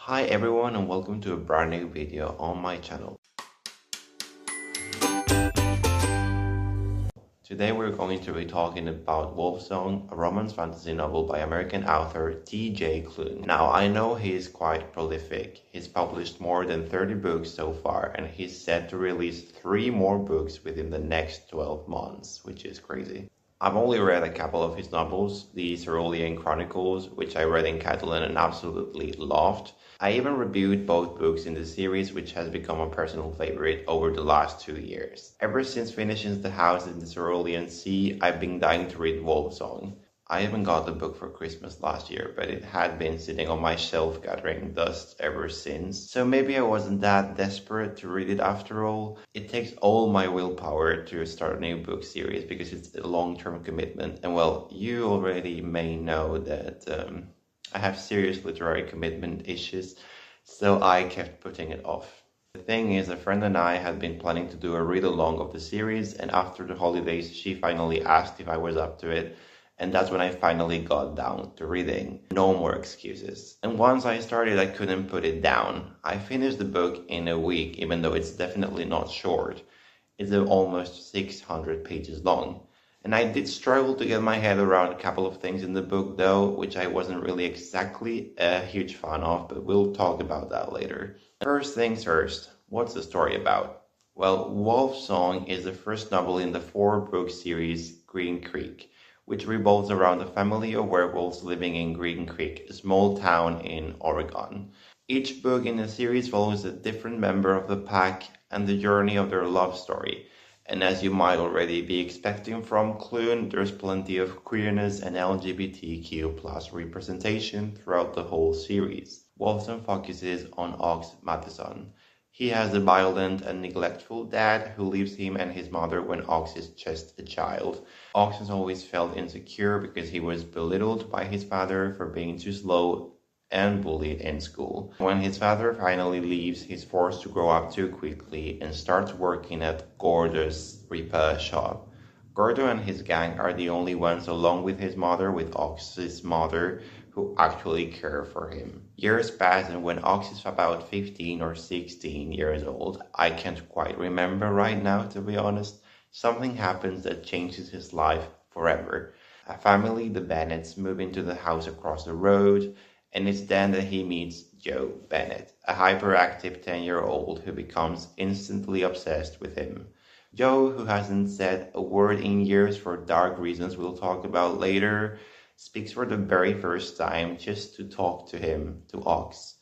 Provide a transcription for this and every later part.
Hi everyone and welcome to a brand new video on my channel. Today we're going to be talking about Wolfsong, a romance fantasy novel by American author T.J. Klune. Now I know he is quite prolific. He's published more than 30 books so far and he's set to release 3 more books within the next 12 months, which is crazy. I've only read a couple of his novels, the Cerulean Chronicles, which I read in Catalan and absolutely loved. I even reviewed both books in the series, which has become a personal favorite over the last 2 years. Ever since finishing The House in the Cerulean Sea, I've been dying to read Wolfsong. I even got the book for Christmas last year, but it had been sitting on my shelf gathering dust ever since. So maybe I wasn't that desperate to read it after all. It takes all my willpower to start a new book series because it's a long-term commitment. And well, you already may know that I have serious literary commitment issues, so I kept putting it off. The thing is, a friend and I had been planning to do a read-along of the series, and after the holidays she finally asked if I was up to it. And that's when I finally got down to reading. No more excuses. And once I started, I couldn't put it down. I finished the book in a week, even though it's definitely not short. It's almost 600 pages long. And I did struggle to get my head around a couple of things in the book though, which I wasn't really exactly a huge fan of, but we'll talk about that later. First things first, what's the story about? Well, Wolfsong is the first novel in the 4-book series Green Creek, which revolves around a family of werewolves living in Green Creek, a small town in Oregon. Each book in the series follows a different member of the pack and the journey of their love story. And as you might already be expecting from Klune, there's plenty of queerness and LGBTQ+ representation throughout the whole series. Wolfsong focuses on Ox Matheson. He has a violent and neglectful dad who leaves him and his mother when Ox is just a child. Ox has always felt insecure because he was belittled by his father for being too slow and bullied in school. When his father finally leaves, he's forced to grow up too quickly and starts working at Gordo's repair shop. Gordo and his gang are the only ones, along with his mother, with Ox's mother, who actually care for him. Years pass, and when Ox is about 15 or 16 years old, I can't quite remember right now to be honest, something happens that changes his life forever. A family, the Bennetts, move into the house across the road, and it's then that he meets Joe Bennett, a hyperactive 10-year-old who becomes instantly obsessed with him. Joe, who hasn't said a word in years for dark reasons we'll talk about later, speaks for the very first time just to talk to him, to Ox.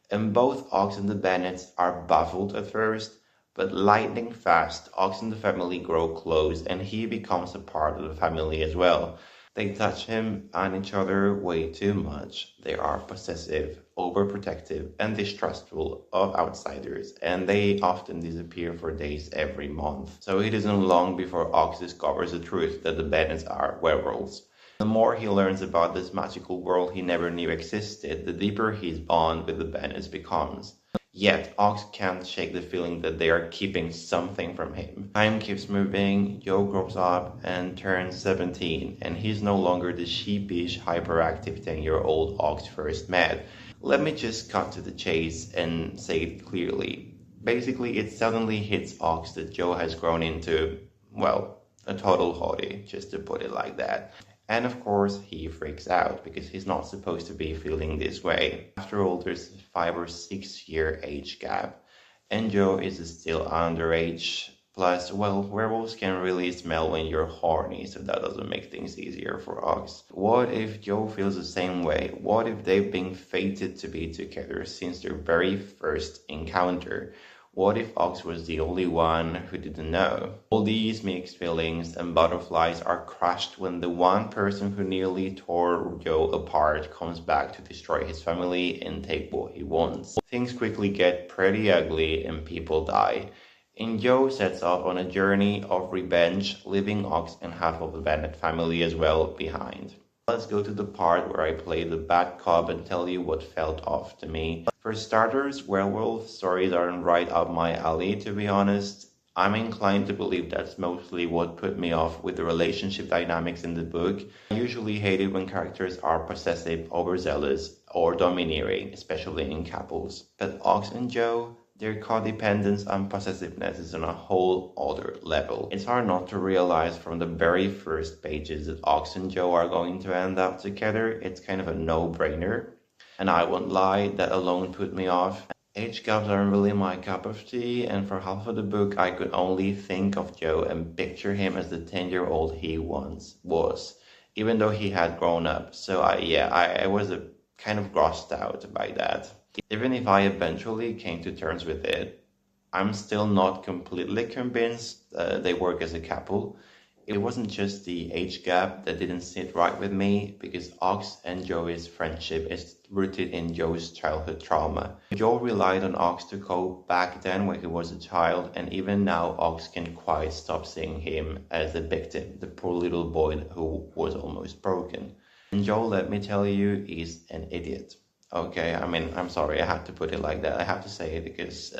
And both Ox and the Bennetts are baffled at first, but lightning fast, Ox and the family grow close and he becomes a part of the family as well. They touch him and each other way too much. They are possessive, overprotective, and distrustful of outsiders, and they often disappear for days every month. So it isn't long before Ox discovers the truth that the Bennetts are werewolves. The more he learns about this magical world he never knew existed, the deeper his bond with the Bennetts becomes. Yet, Ox can't shake the feeling that they are keeping something from him. Time keeps moving, Joe grows up and turns 17, and he's no longer the sheepish, hyperactive 10-year-old Ox first met. Let me just cut to the chase and say it clearly. Basically, it suddenly hits Ox that Joe has grown into, well, a total hottie, just to put it like that. And of course, he freaks out because he's not supposed to be feeling this way. After all, there's a 5 or 6 year age gap, and Joe is still underage. Plus, well, werewolves can really smell when you're horny, so that doesn't make things easier for Ox. What if Joe feels the same way? What if they've been fated to be together since their very first encounter? What if Ox was the only one who didn't know? All these mixed feelings and butterflies are crushed when the one person who nearly tore Joe apart comes back to destroy his family and take what he wants. Things quickly get pretty ugly and people die. And Joe sets off on a journey of revenge, leaving Ox and half of the Bennett family as well behind. Let's go to the part where I play the bad cop and tell you what felt off to me. For starters, werewolf stories aren't right up my alley, to be honest. I'm inclined to believe that's mostly what put me off with the relationship dynamics in the book. I usually hate it when characters are possessive, overzealous, or domineering, especially in couples. But Ox and Joe, their codependence and possessiveness is on a whole other level. It's hard not to realize from the very first pages that Ox and Joe are going to end up together. It's kind of a no-brainer. And I won't lie, that alone put me off. Age gaps aren't really my cup of tea, and for half of the book I could only think of Joe and picture him as the 10-year-old he once was, even though he had grown up. So I was kind of grossed out by that. Even if I eventually came to terms with it, I'm still not completely convinced they work as a couple. It wasn't just the age gap that didn't sit right with me, because Ox and Joey's friendship is rooted in Joe's childhood trauma. Joe relied on Ox to cope back then when he was a child, and even now Ox can quite stop seeing him as the victim, the poor little boy who was almost broken. And Joe, let me tell you, is an idiot. Okay, I mean, I'm sorry, I have to put it like that. I have to say it because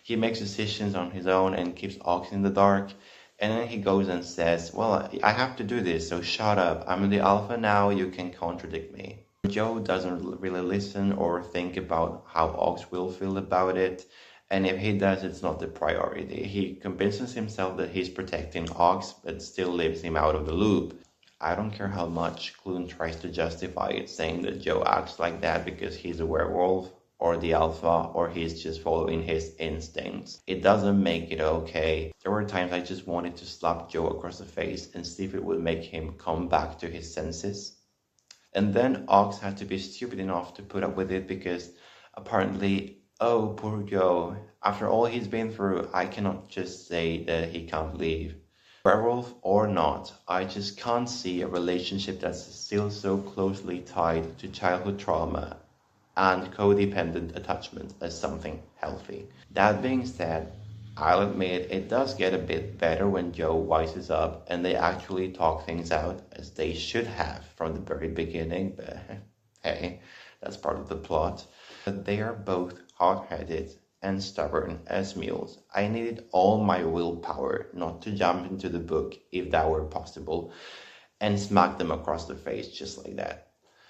he makes decisions on his own and keeps Ox in the dark. And then he goes and says, well, I have to do this, so shut up. I'm the alpha now, you can contradict me. Joe doesn't really listen or think about how Ox will feel about it. And if he does, it's not the priority. He convinces himself that he's protecting Ox, but still leaves him out of the loop. I don't care how much Klune tries to justify it, saying that Joe acts like that because he's a werewolf, or the alpha, or he's just following his instincts. It doesn't make it okay. There were times I just wanted to slap Joe across the face and see if it would make him come back to his senses. And then Ox had to be stupid enough to put up with it because apparently, oh, poor Joe, after all he's been through, I cannot just say that he can't leave. Werewolf or not, I just can't see a relationship that's still so closely tied to childhood trauma and codependent attachment as something healthy. That being said, I'll admit it does get a bit better when Joe wises up and they actually talk things out as they should have from the very beginning, but hey, that's part of the plot. But they are both hard-headed and stubborn as mules. I needed all my willpower not to jump into the book, if that were possible, and smack them across the face just like that.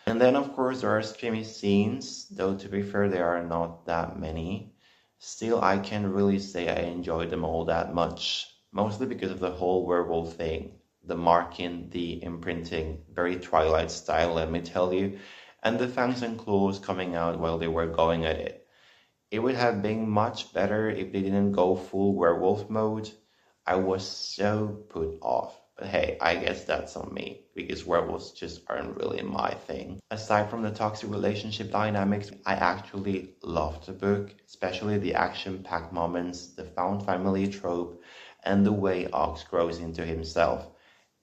And then, of course, there are screamy scenes, though to be fair, there are not that many. Still, I can't really say I enjoyed them all that much, mostly because of the whole werewolf thing. The marking, the imprinting, very Twilight style, let me tell you, and the fangs and claws coming out while they were going at it. It would have been much better if they didn't go full werewolf mode. I was so put off. But hey, I guess that's on me, because werewolves just aren't really my thing. Aside from the toxic relationship dynamics, I actually loved the book, especially the action-packed moments, the found family trope, and the way Ox grows into himself.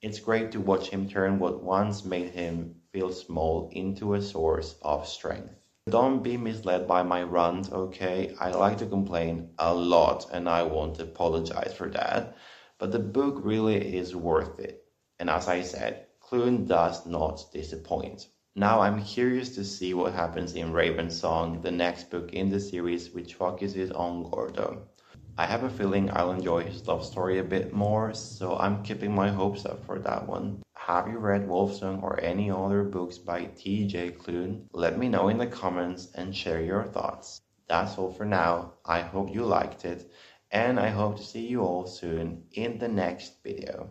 It's great to watch him turn what once made him feel small into a source of strength. Don't be misled by my rant, okay? I like to complain a lot, and I won't apologize for that. But the book really is worth it. And as I said, Klune does not disappoint. Now I'm curious to see what happens in Wolfsong, the next book in the series, which focuses on Gordo. I have a feeling I'll enjoy his love story a bit more, so I'm keeping my hopes up for that one. Have you read Wolfsong or any other books by T.J. Klune? Let me know in the comments and share your thoughts. That's all for now. I hope you liked it, and I hope to see you all soon in the next video.